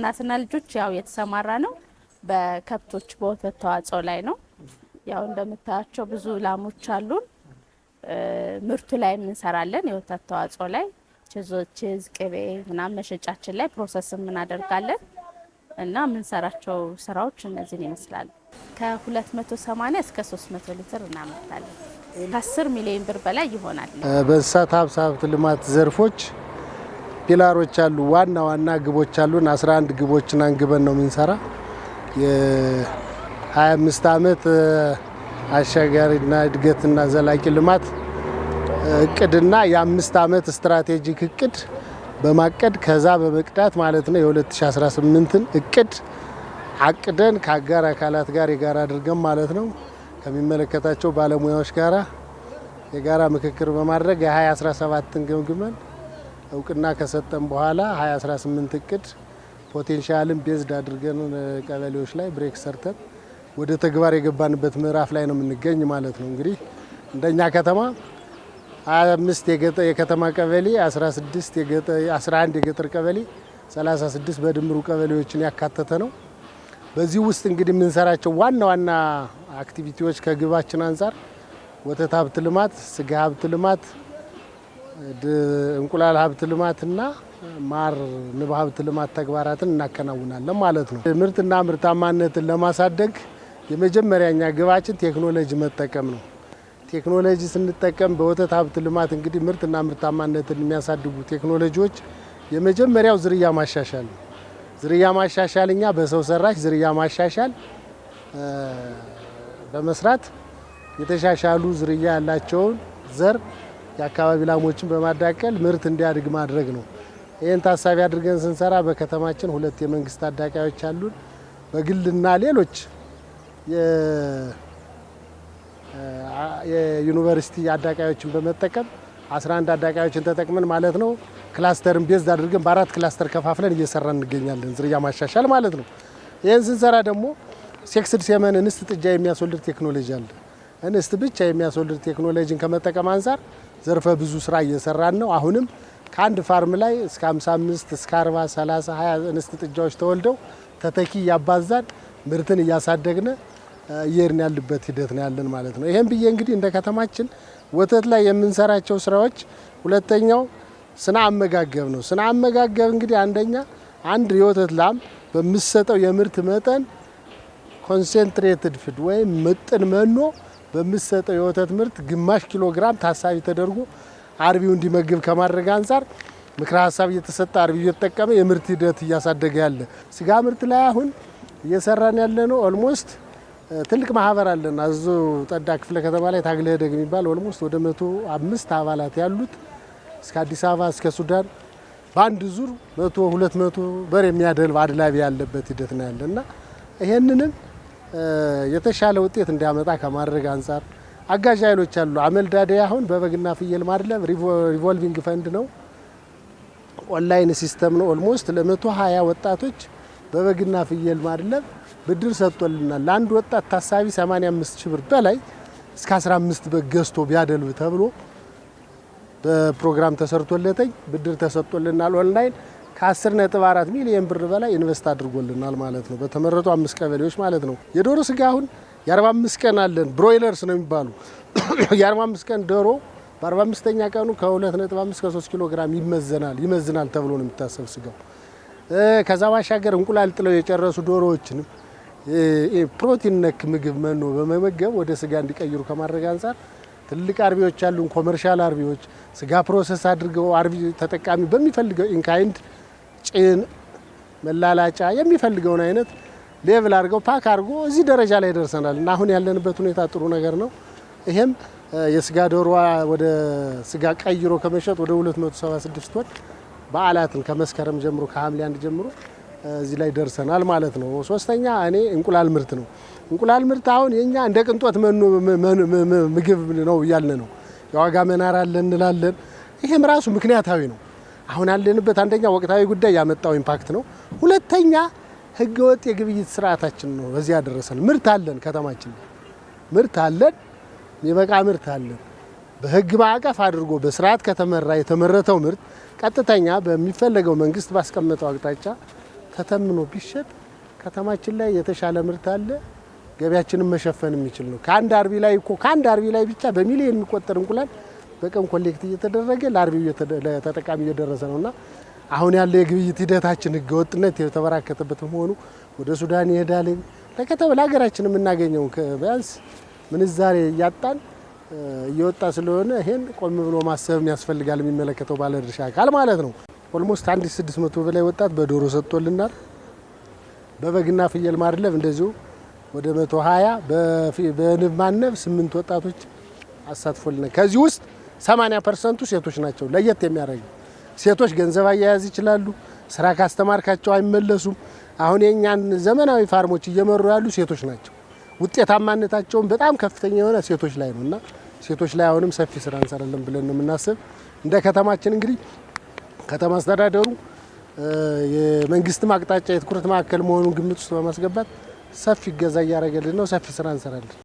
እናትና ልጆች ያው የተሰማራ ነው በከብቶች በወተት ተዋጽኦ ላይ ነው። ያው እንደምታያቸው ብዙ ላሞች አሉን። ምርቱ ላይ እንሰራለን የወተት ተዋጽኦ ላይ ቺዝ ቅቤ ምናምን መሸጫችን ላይ ፕሮሰስ እናደርጋለን እና የምንሰራቸው ስራዎች እነዚህን ይመስላሉ። ከ280 እስከ 300 ሊትር እናመርታለን። ከ10 ሚሊዮን ብር በላይ ይሆናል። በእንስሳት ሀብት ልማት ዘርፎች ፒላሮች አሉ። ዋና ዋና ግቦች አሉን። 11 ግቦችን አንግበን ነው የምንሰራ። የ25 ዓመት አሻጋሪና እድገትና ዘላቂ ልማት እቅድና የ5 ዓመት ስትራቴጂክ እቅድ በማቀድ ከዛ በመቅዳት ማለት ነው የ2018ን እቅድ አቅደን ከአጋር አካላት ጋር የጋራ አድርገን ማለት ነው ከሚመለከታቸው ባለሙያዎች ጋራ የጋራ ምክክር በማድረግ የ2017ን ገምግመን እውቅና ከሰጠን በኋላ 2018 እቅድ ፖቴንሻልን ቤዝድ አድርገን ቀበሌዎች ላይ ብሬክ ሰርተን ወደ ተግባር የገባንበት ምዕራፍ ላይ ነው የምንገኝ ማለት ነው። እንግዲህ እንደኛ ከተማ 25 የከተማ ቀበሌ 11 የገጠር ቀበሌ 36 በድምሩ ቀበሌዎችን ያካተተ ነው። በዚህ ውስጥ እንግዲህ የምንሰራቸው ዋና ዋና አክቲቪቲዎች ከግባችን አንጻር ወተት ሀብት ልማት፣ ስጋ ሀብት ልማት፣ እንቁላል ሀብት ልማትና ማር ንብ ሀብት ልማት ተግባራትን እናከናውናለን ማለት ነው። ምርትና ምርታማነትን ለማሳደግ የመጀመሪያኛ ግባችን ቴክኖሎጂ መጠቀም ነው። ቴክኖሎጂ ስንጠቀም በወተት ሀብት ልማት እንግዲህ ምርትና ምርታማነትን የሚያሳድጉ ቴክኖሎጂዎች የመጀመሪያው ዝርያ ማሻሻል ነው። ዝርያ ማሻሻል እኛ በሰው ሰራሽ ዝርያ ማሻሻል በመስራት የተሻሻሉ ዝርያ ያላቸውን ዘር የአካባቢ ላሞችን በማዳቀል ምርት እንዲያድግ ማድረግ ነው። ይህን ታሳቢ አድርገን ስንሰራ በከተማችን 2 የመንግስት አዳቃዮች አሉን። በግልና ሌሎች የዩኒቨርሲቲ አዳቃዮችን በመጠቀም 11 አዳቃዮችን ተጠቅመን ማለት ነው ክላስተርን ቤዝ አድርገን በ4 ክላስተር ከፋፍለን እየሰራን እንገኛለን። ዝርያ ማሻሻል ማለት ነው። ይህን ስንሰራ ደግሞ ሴክስድ ሴመን እንስት ጥጃ የሚያስወልድ ቴክኖሎጂ አለ። እንስት ብቻ የሚያስወልድ ቴክኖሎጂን ከመጠቀም አንጻር ዘርፈ ብዙ ስራ እየሰራን ነው። አሁንም ከአንድ ፋርም ላይ እስከ 55 እስከ 40 30 20 እንስት ጥጃዎች ተወልደው ተተኪ እያባዛን ምርትን እያሳደግን እየሄድን ያለበት ሂደት ነው ያለን ማለት ነው። ይሄን ብዬ እንግዲህ እንደ ከተማችን ወተት ላይ የምንሰራቸው ስራዎች ሁለተኛው ስነ አመጋገብ ነው። ስነ አመጋገብ እንግዲህ አንደኛ አንድ የወተት ላም በምትሰጠው የምርት መጠን ኮንሰንትሬትድ ፊድ ወይም ምጥን መኖ በምትሰጠው የወተት ምርት ግማሽ ኪሎ ግራም ታሳቢ ተደርጎ አርቢው እንዲመግብ ከማድረግ አንጻር ምክረ ሀሳብ እየተሰጠ አርቢው እየተጠቀመ የምርት ሂደት እያሳደገ ያለ ስጋ ምርት ላይ አሁን እየሰራን ያለ ነው። ኦልሞስት ትልቅ ማህበር አለን። አዞ ጠዳ ክፍለ ከተማ ላይ ታግለህ ደግ የሚባል ኦልሞስት ወደ 105 አባላት ያሉት እስከ አዲስ አበባ እስከ ሱዳን በአንድ ዙር 100-200 በር የሚያደልብ አድላቢ ያለበት ሂደት ነው ያለና ይሄንንም የተሻለ ውጤት እንዲያመጣ ከማድረግ አንጻር አጋዥ ኃይሎች አሉ። አመልዳዴ አሁን በበግና ፍየል ማድለብ ሪቮልቪንግ ፈንድ ነው፣ ኦንላይን ሲስተም ነው። ኦልሞስት ለ120 ወጣቶች በበግና ፍየል ማድለብ ብድር ሰጥቶልናል። ለአንድ ወጣት ታሳቢ 85 ሺህ ብር በላይ እስከ 15 በግ ገዝቶ ቢያደልብ ተብሎ በፕሮግራም ተሰርቶለተኝ ብድር ተሰጥቶልናል። ኦንላይን ከ10.4 ሚሊዮን ብር በላይ ኢንቨስት አድርጎልናል ማለት ነው። በተመረጡ 5 ቀበሌዎች ማለት ነው። የዶሮ ስጋ አሁን የ45 ቀን አለን። ብሮይለርስ ነው የሚባሉ የ45 ቀን ዶሮ በ45ኛ ቀኑ ከ2.5 እስከ 3 ኪሎ ግራም ይመዝናል ተብሎ ነው የሚታሰብ ስጋው። ከዛ ባሻገር እንቁላል ጥለው የጨረሱ ዶሮዎችንም ፕሮቲን ነክ ምግብ መኖ በመመገብ ወደ ስጋ እንዲቀይሩ ከማድረግ አንጻር ትልቅ አርቢዎች አሉን። ኮመርሻል አርቢዎች ስጋ ፕሮሰስ አድርገው አርቢ ተጠቃሚ በሚፈልገው ኢንካይንድ ጭን መላላጫ የሚፈልገውን አይነት ሌቭል አድርገው ፓክ አድርጎ እዚህ ደረጃ ላይ ደርሰናል እና አሁን ያለንበት ሁኔታ ጥሩ ነገር ነው። ይሄም የስጋ ዶሮ ወደ ስጋ ቀይሮ ከመሸጥ ወደ 276 ወር በዓላትን ከመስከረም ጀምሮ ከሐምሌ 1 ጀምሮ እዚህ ላይ ደርሰናል ማለት ነው። ሶስተኛ እኔ እንቁላል ምርት ነው። እንቁላል ምርት አሁን የኛ እንደ ቅንጦት መኖ ምግብ ነው ያልን ነው። የዋጋ መናር አለ እንላለን። ይሄም ራሱ ምክንያታዊ ነው። አሁን ያለንበት አንደኛ ወቅታዊ ጉዳይ ያመጣው ኢምፓክት ነው። ሁለተኛ ህገወጥ የግብይት ስርዓታችን ነው በዚህ ያደረሰን። ምርት አለን፣ ከተማችን ምርት አለን፣ የበቃ ምርት አለን። በህግ ማዕቀፍ አድርጎ በስርዓት ከተመራ የተመረተው ምርት ቀጥተኛ በሚፈለገው መንግስት ባስቀመጠው አቅጣጫ ተተምኖ ቢሸጥ ከተማችን ላይ የተሻለ ምርት አለ፣ ገበያችንን መሸፈን የሚችል ነው። ከአንድ አርቢ ላይ ብቻ በሚሊዮን የሚቆጠር እንቁላል በቀን ኮሌክት እየተደረገ ለአርቢው ለተጠቃሚ እየደረሰ ነውና አሁን ያለ የግብይት ሂደታችን ህገወጥነት የተበራከተበት መሆኑ ወደ ሱዳን ይሄዳል። ለሀገራችን የምናገኘው ቢያንስ ምንዛሬ እያጣን እየወጣ ስለሆነ ይሄን ቆም ብሎ ማሰብ ያስፈልጋል፣ የሚመለከተው ባለድርሻ አካል ማለት ነው። ኦልሞስት 1600 በላይ ወጣት በዶሮ ሰጥቶልናል። በበግና ፍየል ማድለብ እንደዚሁ ወደ 120 በንብ ማነብ 8 ወጣቶች አሳትፎልናል። ከዚህ ውስጥ 80% ሴቶች ናቸው። ለየት የሚያደርገው ሴቶች ገንዘብ አያያዝ ይችላሉ። ስራ ካስተማርካቸው አይመለሱም። አሁን የኛን ዘመናዊ ፋርሞች እየመሩ ያሉ ሴቶች ናቸው። ውጤታማነታቸውን በጣም ከፍተኛ የሆነ ሴቶች ላይ ነውና ሴቶች ላይ አሁንም ሰፊ ስራ እንሰራለን ብለን ነው የምናስብ። እንደ ከተማችን እንግዲህ ከተማ አስተዳደሩ የመንግስትም አቅጣጫ የትኩረት ማዕከል መሆኑን ግምት ውስጥ በማስገባት ሰፊ እገዛ እያደረገልን ነው። ሰፊ ስራ እንሰራለን።